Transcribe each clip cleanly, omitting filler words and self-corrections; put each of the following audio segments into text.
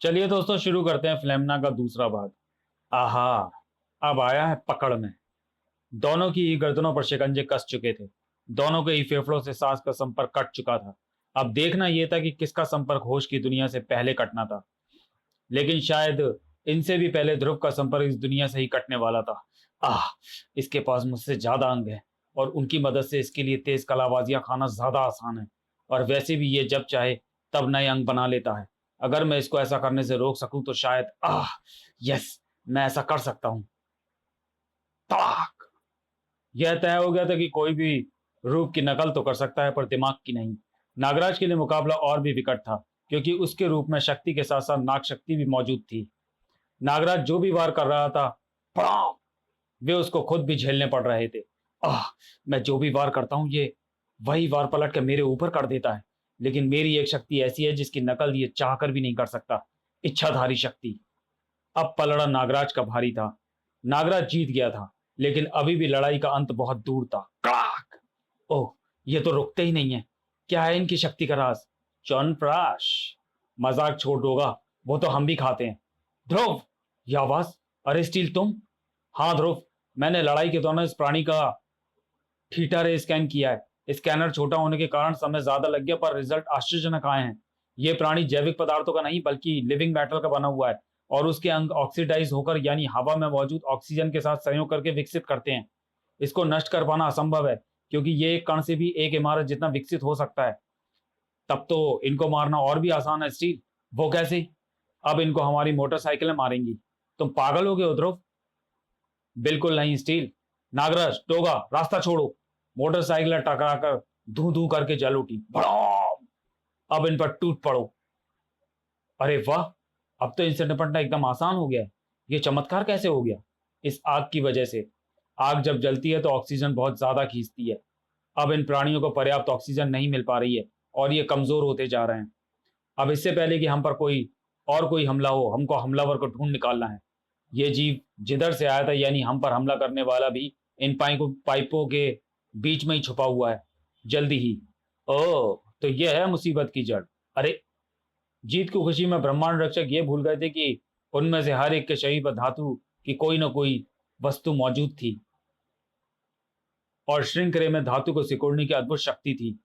चलिए दोस्तों, शुरू करते हैं फिल्मना का दूसरा भाग। आहा, अब आया है पकड़ में। दोनों की ही गर्दनों पर शिकंजे कस चुके थे। दोनों के ही फेफड़ों से सांस का संपर्क कट चुका था। अब देखना यह था कि किसका संपर्क होश की दुनिया से पहले कटना था। लेकिन शायद इनसे भी पहले ध्रुव का संपर्क इस दुनिया से ही कटने वाला था। आह, इसके पास मुझसे ज्यादा अंग है और उनकी मदद से इसके लिए तेज कलाबाजियां खाना ज्यादा आसान है। और वैसे भी ये जब चाहे तब नए अंग बना लेता है। अगर मैं इसको ऐसा करने से रोक सकूं तो शायद यस, मैं ऐसा कर सकता हूं। तड़ाक! यह तय हो गया था कि कोई भी रूप की नकल तो कर सकता है पर दिमाग की नहीं। नागराज के लिए मुकाबला और भी विकट था, क्योंकि उसके रूप में शक्ति के साथ साथ नाग शक्ति भी मौजूद थी। नागराज जो भी वार कर रहा था, पड़ाम! वे उसको खुद भी झेलने पड़ रहे थे। आह, मैं जो भी वार करता हूं, ये वही वार पलट के मेरे ऊपर कर देता है। लेकिन मेरी एक शक्ति ऐसी है जिसकी नकल ये चाहकर भी नहीं कर सकता। इच्छाधारी शक्ति। अब पलड़ा नागराज का भारी था। नागराज जीत गया था, लेकिन अभी भी लड़ाई का अंत बहुत दूर था। कड़ाक! ओह, ये तो रुकते ही नहीं है। क्या है इनकी शक्ति का राज? च्यवनप्राश। मजाक छोड़ दोगा, वो तो हम भी खाते हैं। ध्रुव! ये आवाज! अरे स्टील, तुम? हाँ ध्रुव, मैंने लड़ाई के दौरान इस प्राणी का थीटा रे स्कैन किया है। स्कैनर छोटा होने के कारण समय ज्यादा लग गया, पर रिजल्ट आश्चर्यजनक आए हैं। ये प्राणी जैविक पदार्थों का नहीं बल्कि लिविंग मेटल का बना हुआ है। और उसके अंग ऑक्सीडाइज होकर यानी हवा में मौजूद ऑक्सीजन के साथ संयोग करके विकसित करते हैं। इसको नष्ट कर पाना असंभव है, क्योंकि ये एक कण से भी एक इमारत जितना विकसित हो सकता है। तब तो इनको मारना और भी आसान है स्टील। वो कैसे? अब इनको हमारी मोटरसाइकिलें मारेंगी। तुम पागल हो गए हो ध्रुव? बिल्कुल नहीं स्टील। नागराज, टोगा, रास्ता छोड़ो। मोटरसाइकिल टकराकर धू धू करके जल उठी। भड़ाम! अब इन पर टूट पड़ो। अरे वाह, अब तो इनसे निपटना एकदम आसान हो गया है। ये चमत्कार कैसे हो गया? इस आग की वजह से। आग जब जलती है तो ऑक्सीजन बहुत ज्यादा खींचती है। अब इन प्राणियों को पर्याप्त ऑक्सीजन नहीं मिल पा रही है और ये कमजोर होते जा रहे हैं। अब इससे पहले कि हम पर कोई हमला हो, हमको हमलावर को ढूंढ निकालना है। ये जीव जिधर से आया था यानी हम पर हमला करने वाला भी इन पाइपों के बीच में ही छुपा हुआ है। जल्दी ही। ओह, तो यह है मुसीबत की जड़। अरे, जीत की खुशी में ब्रह्मांड रक्षक ये भूल गए थे कि उनमें से हर एक के शरीर पर धातु की कोई न कोई वस्तु मौजूद थी। और श्रिंक रे में धातु को सिकोड़ने की अद्भुत शक्ति थी।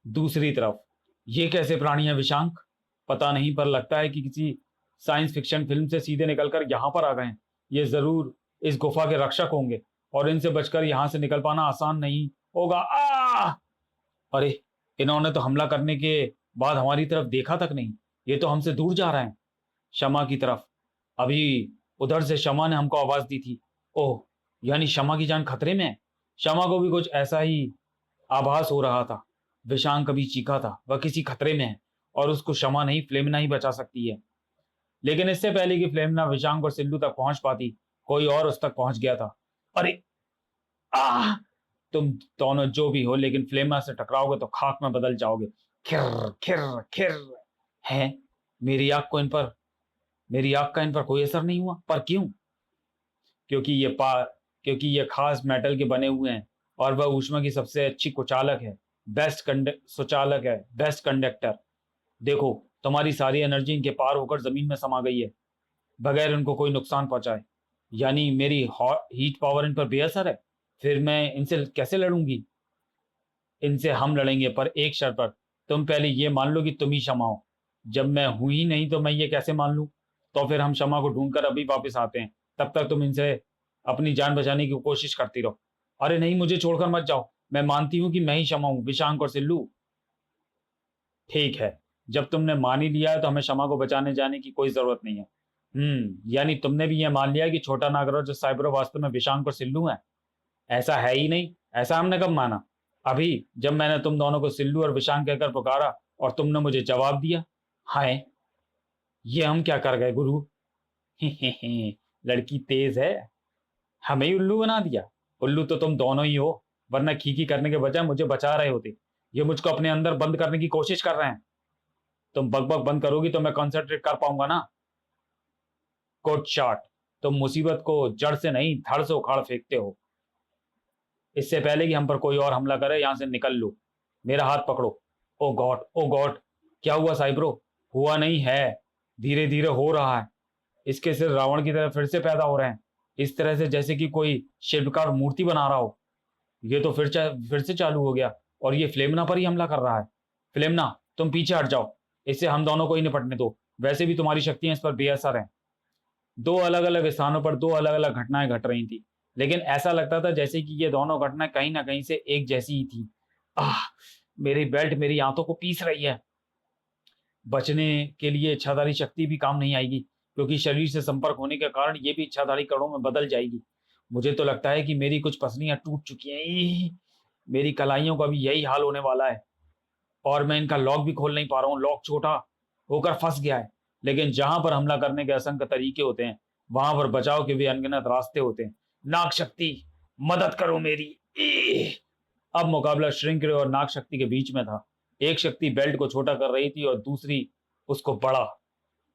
दूसरी तरफ, ये कैसे प्राणी है विशांक? पता नहीं, पर लगता है कि किसी साइंस फिक्शन फिल्म से सीधे निकलकर यहाँ पर आ गए हैं। ये जरूर इस गुफा के रक्षक होंगे और इनसे बचकर यहाँ से निकल पाना आसान नहीं होगा। अरे, इन्होंने तो हमला करने के बाद हमारी तरफ देखा तक नहीं। ये तो हमसे दूर जा रहे हैं। शमा की तरफ। अभी उधर से शमा ने हमको आवाज दी थी। ओह, यानी शमा की जान खतरे में है। शमा को भी कुछ ऐसा ही आभास हो रहा था। विशांक कभी चीखा था, वह किसी खतरे में है और उसको शमा नहीं फ्लेमिना ही बचा सकती है। लेकिन इससे पहले कि फ्लेमिना विशांक और सिल्लू तक पहुंच पाती, कोई और उस तक पहुंच गया था। अरे, आह! तुम दोनों जो भी हो, लेकिन फ्लेमिना से टकराओगे तो खाक में बदल जाओगे। खिर खिर खिर। है, मेरी आग को इन पर मेरी आग का इन पर कोई असर नहीं हुआ, पर क्यों? क्योंकि ये पा क्योंकि ये खास मेटल के बने हुए हैं और वह ऊष्मा की सबसे अच्छी कुचालक है। सुचालक है, बेस्ट कंडक्टर। देखो, तुम्हारी सारी एनर्जी इनके पार होकर जमीन में समा गई है, बगैर इनको कोई नुकसान पहुंचाए। यानी मेरी हीट पावर इन पर बेअसर है। फिर मैं इनसे कैसे लड़ूंगी? इनसे हम लड़ेंगे, पर एक शर्त पर। तुम पहले ये मान लो कि तुम ही क्षमा हो। जब मैं हूं ही नहीं तो मैं ये कैसे मान लूं? तो फिर हम क्षमा को ढूंढकर अभी वापस आते हैं। तब तक तुम इनसे अपनी जान बचाने की कोशिश करती रहो। अरे नहीं, मुझे छोड़कर मत जाओ। मैं मानती हूँ कि मैं ही क्षमा हूँ, विशांक और सिल्लू। ठीक है, जब तुमने मान ही लिया है तो हमें क्षमा को बचाने जाने की कोई जरूरत नहीं है। यानी तुमने भी यह मान लिया कि छोटा नागराज और साइबरो वास्तव में विशांक और सिल्लू हैं? ऐसा है ही नहीं। ऐसा हमने कब माना? अभी, जब मैंने तुम दोनों को सिल्लू और विशांक कहकर पुकारा और तुमने मुझे जवाब दिया। हाय, ये हम क्या कर गए गुरु? लड़की तेज है। हमें ही उल्लू बना दिया। उल्लू तो तुम दोनों ही हो, वरना खीखी करने के बजाय मुझे बचा रहे होते। ये मुझको अपने अंदर बंद करने की कोशिश कर रहे हैं। तुम बकबक बंद करोगी तो मैं कंसंट्रेट कर पाऊंगा ना। Good shot. तुम मुसीबत को जड़ से नहीं धड़ से उखाड़ फेंकते हो। इससे पहले कि हम पर कोई और हमला करे, यहां से निकल लो। मेरा हाथ पकड़ो। ओ गॉड, ओ गॉड! क्या हुआ साइब्रो? हुआ नहीं है, धीरे धीरे हो रहा है। इसके सिर रावण की तरह फिर से पैदा हो रहे हैं, इस तरह से जैसे कि कोई शिल्पकार मूर्ति बना रहा हो। ये तो फिर से चालू हो गया, और ये फ्लेमना पर ही हमला कर रहा है। फ्लेमना, तुम पीछे हट जाओ, इससे हम दोनों को ही निपटने दो। वैसे भी तुम्हारी शक्तियां इस पर बेअसर हैं। दो अलग अलग स्थानों पर दो अलग अलग घटनाएं घट रही थी, लेकिन ऐसा लगता था जैसे कि ये दोनों घटनाएं कहीं ना कहीं से एक जैसी ही थी। आह, मेरी बेल्ट मेरी आंतों को पीस रही है। बचने के लिए इच्छाधारी शक्ति भी काम नहीं आएगी, क्योंकि शरीर से संपर्क होने के कारण ये भी इच्छाधारी कणों में बदल जाएगी। मुझे तो लगता है कि मेरी कुछ पसलियां टूट चुकी हैं। मेरी कलाइयों का भी यही हाल होने वाला है, और मैं इनका लॉक भी खोल नहीं पा रहा हूँ। लॉक छोटा होकर फंस गया है। लेकिन जहां पर हमला करने के असंख्य तरीके होते हैं, वहां पर बचाव के भी अनगिनत रास्ते होते हैं। नाग शक्ति, मदद करो मेरी। अब मुकाबला श्रृंखला और नाग शक्ति के बीच में था। एक शक्ति बेल्ट को छोटा कर रही थी और दूसरी उसको बड़ा।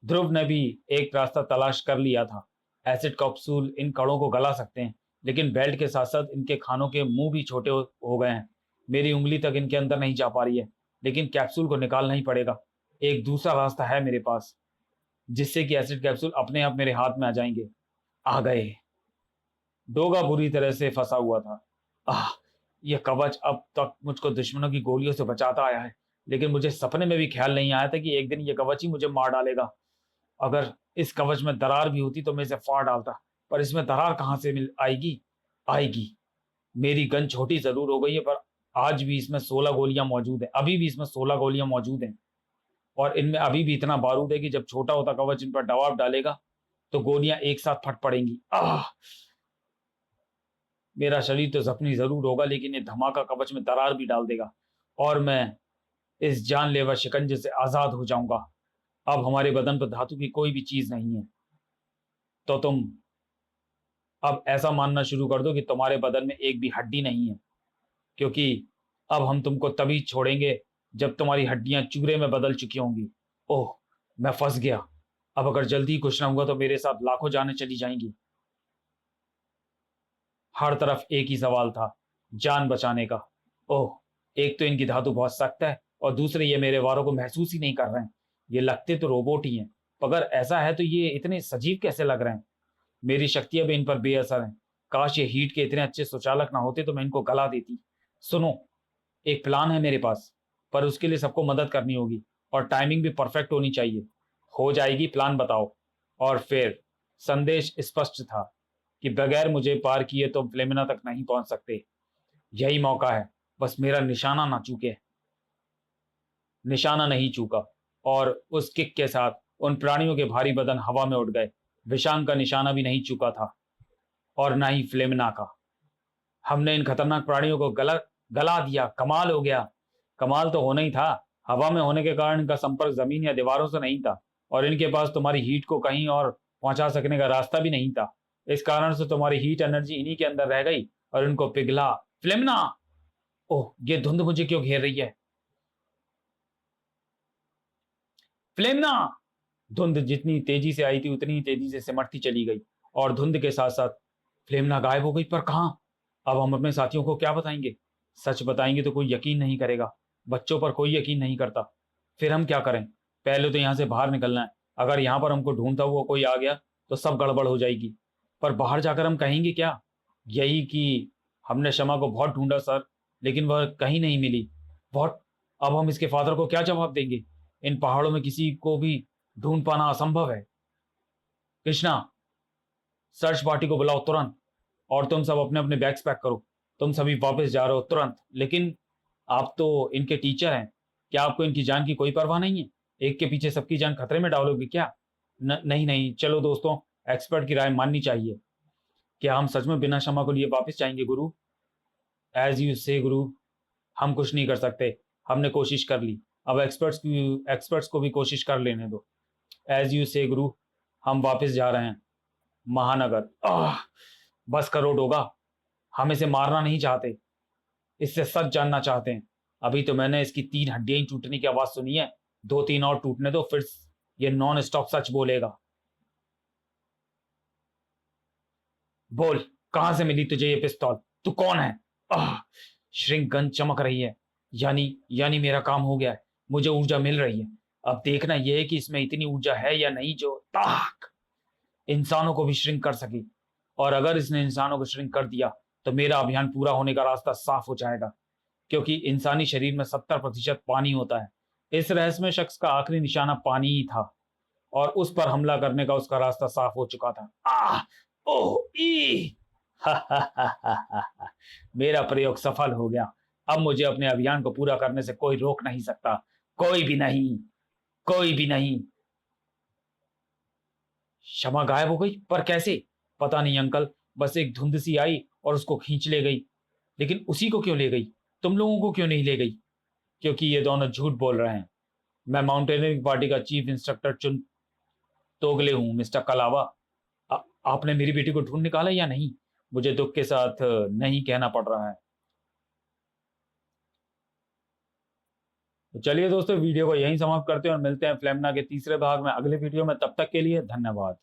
ध्रुव ने भी एक रास्ता तलाश कर लिया था। एसिड कैप्सूल इन कणों को गला सकते हैं, लेकिन बेल्ट के साथ साथ इनके खानों के मुंह भी छोटे हो गए हैं। मेरी उंगली तक इनके अंदर नहीं जा पा रही है, लेकिन कैप्सूल को निकालना ही पड़ेगा। एक दूसरा रास्ता है मेरे पास, जिससे कि एसिड कैप्सूल अपने आप मेरे हाथ में आ जाएंगे। आ गए। डोगा बुरी तरह से फंसा हुआ था। आह, यह कवच अब तक मुझको दुश्मनों की गोलियों से बचाता आया है, लेकिन मुझे सपने में भी ख्याल नहीं आया था कि एक दिन यह कवच ही मुझे मार डालेगा। अगर इस कवच में दरार भी होती तो मैं इसे फाड़ डालता, पर इसमें दरार कहां से मिल आएगी? आएगी। मेरी गन छोटी जरूर हो गई है, पर आज भी इसमें 16 गोलियां मौजूद हैं। अभी भी इसमें 16 गोलियां मौजूद हैं, और इनमें अभी भी इतना बारूद है कि जब छोटा होता कवच इन पर दबाव डालेगा तो गोलियां एक साथ फट पड़ेंगी। आह, मेरा शरीर तो जख्मी जरूर होगा, लेकिन ये धमाका कवच में दरार भी डाल देगा, और मैं इस जानलेवा शिकंजे से आजाद हो जाऊंगा। अब हमारे बदन पर धातु की कोई भी चीज नहीं है। तो तुम अब ऐसा मानना शुरू कर दो कि तुम्हारे बदन में एक भी हड्डी नहीं है, क्योंकि अब हम तुमको तभी छोड़ेंगे जब तुम्हारी हड्डियां चूरे में बदल चुकी होंगी। ओह, मैं फंस गया। अब अगर जल्दी कुछ ना हुआ तो मेरे साथ लाखों जानें चली जाएंगी। हर तरफ एक ही सवाल था, जान बचाने का। ओह, एक तो इनकी धातु बहुत सख्त है, और दूसरे ये मेरे वारों को महसूस ही नहीं कर रहे हैं। ये लगते तो रोबोट ही हैं, अगर ऐसा है तो ये इतने सजीव कैसे लग रहे हैं? मेरी शक्तियां भी इन पर बेअसर हैं। काश ये हीट के इतने अच्छे सुचालक ना होते तो मैं इनको गला देती। सुनो, एक प्लान है मेरे पास, पर उसके लिए सबको मदद करनी होगी, और टाइमिंग भी परफेक्ट होनी चाहिए। हो जाएगी, प्लान बताओ। और फिर संदेश स्पष्ट था कि बगैर मुझे पार किए तुम फ्लेमिना तक नहीं पहुंच सकते। यही मौका है, बस मेरा निशाना ना चूके। निशाना नहीं चूका, और उस किक के साथ उन प्राणियों के भारी बदन हवा में उड़ गए। विशांग का निशाना भी नहीं चूका था, और ना ही फ्लेमिना का। हमने इन खतरनाक प्राणियों को गला गला दिया। कमाल हो गया। कमाल तो होना ही था। हवा में होने के कारण इनका संपर्क जमीन या दीवारों से नहीं था, और इनके पास तुम्हारी हीट को कहीं और पहुंचा सकने का रास्ता भी नहीं था। इस कारण से तुम्हारी हीट एनर्जी इन्हीं के अंदर रह गई और इनको पिघला। फ्लेमना! ओह, ये धुंध मुझे क्यों घेर रही है? फ्लेमना! धुंध जितनी तेजी से आई थी उतनी ही तेजी से सिमटती चली गई, और धुंध के साथ साथ फ्लेमना गायब हो गई। पर कहां? अब हम अपने साथियों को क्या बताएंगे? सच बताएंगे तो कोई यकीन नहीं करेगा। बच्चों पर कोई यकीन नहीं करता। फिर हम क्या करें? पहले तो यहां से बाहर निकलना है। अगर यहां पर हमको ढूंढता हुआ कोई आ गया तो सब गड़बड़ हो जाएगी। पर बाहर जाकर हम कहेंगे क्या? यही कि हमने शमा को बहुत ढूंढा सर, लेकिन वह कहीं नहीं मिली। बहुत। अब हम इसके फादर को क्या जवाब देंगे? इन पहाड़ों में किसी को भी ढूंढ पाना असंभव है। कृष्णा, सर्च पार्टी को बुलाओ तुरंत, और तुम सब अपने अपने बैग्स पैक करो। तुम सभी वापस जा रहे हो तुरंत। लेकिन आप तो इनके टीचर हैं, क्या आपको इनकी जान की कोई परवाह नहीं है? एक के पीछे सबकी जान खतरे में डालोगे क्या? नहीं नहीं, चलो दोस्तों, एक्सपर्ट की राय माननी चाहिए। क्या हम सच में बिना क्षमा को लिए वापस जाएंगे गुरु? एज यू से गुरु। हम कुछ नहीं कर सकते। हमने कोशिश कर ली। अब एक्सपर्ट्स को भी कोशिश कर लेने दो। एज यू से गुरु। हम वापस जा रहे हैं महानगर। बस करो डोगा। हम इसे मारना नहीं चाहते, इससे सच जानना चाहते हैं। अभी तो मैंने इसकी 3 हड्डियां ही टूटने की आवाज सुनी है। 2-3 और टूटने दो, फिर ये नॉन स्टॉप सच बोलेगा। बोल, कहां से मिली तुझे ये पिस्तौल? तू कौन है? आह! श्रिंक गन चमक रही है। यानी यानी मेरा काम हो गया है। मुझे ऊर्जा मिल रही है। अब देखना यह है कि इसमें इतनी ऊर्जा है या नहीं जो ताक इंसानों को भी श्रिंक कर सके। और अगर इसने इंसानों को श्रिंक कर दिया तो मेरा अभियान पूरा होने का रास्ता साफ हो जाएगा, क्योंकि इंसानी शरीर में 70% पानी होता है। इस रहस्यमय शख्स का आखिरी निशाना पानी ही था और उस पर हमला करने का उसका रास्ता साफ हो चुका था। आह, ओह, ई मेरा प्रयोग सफल हो गया। अब मुझे अपने अभियान को पूरा करने से कोई रोक नहीं सकता। कोई भी नहीं, कोई भी नहीं। शमा गायब हो गई, पर कैसे? पता नहीं अंकल, बस एक धुंध सी आई और उसको खींच ले गई। लेकिन उसी को क्यों ले गई? तुम लोगों को क्यों नहीं ले गई? क्योंकि ये दोनों झूठ बोल रहे हैं। मैं माउंटेनियरिंग पार्टी का चीफ इंस्ट्रक्टर चुन तोगले हूँ मिस्टर कलावा। आपने मेरी बेटी को ढूंढ निकाला या नहीं? मुझे दुख के साथ नहीं कहना पड़ रहा है। तो चलिए दोस्तों, वीडियो को यहीं समाप्त करते हैं और मिलते हैं फ्लेमना के तीसरे भाग में अगले वीडियो में। तब तक के लिए धन्यवाद।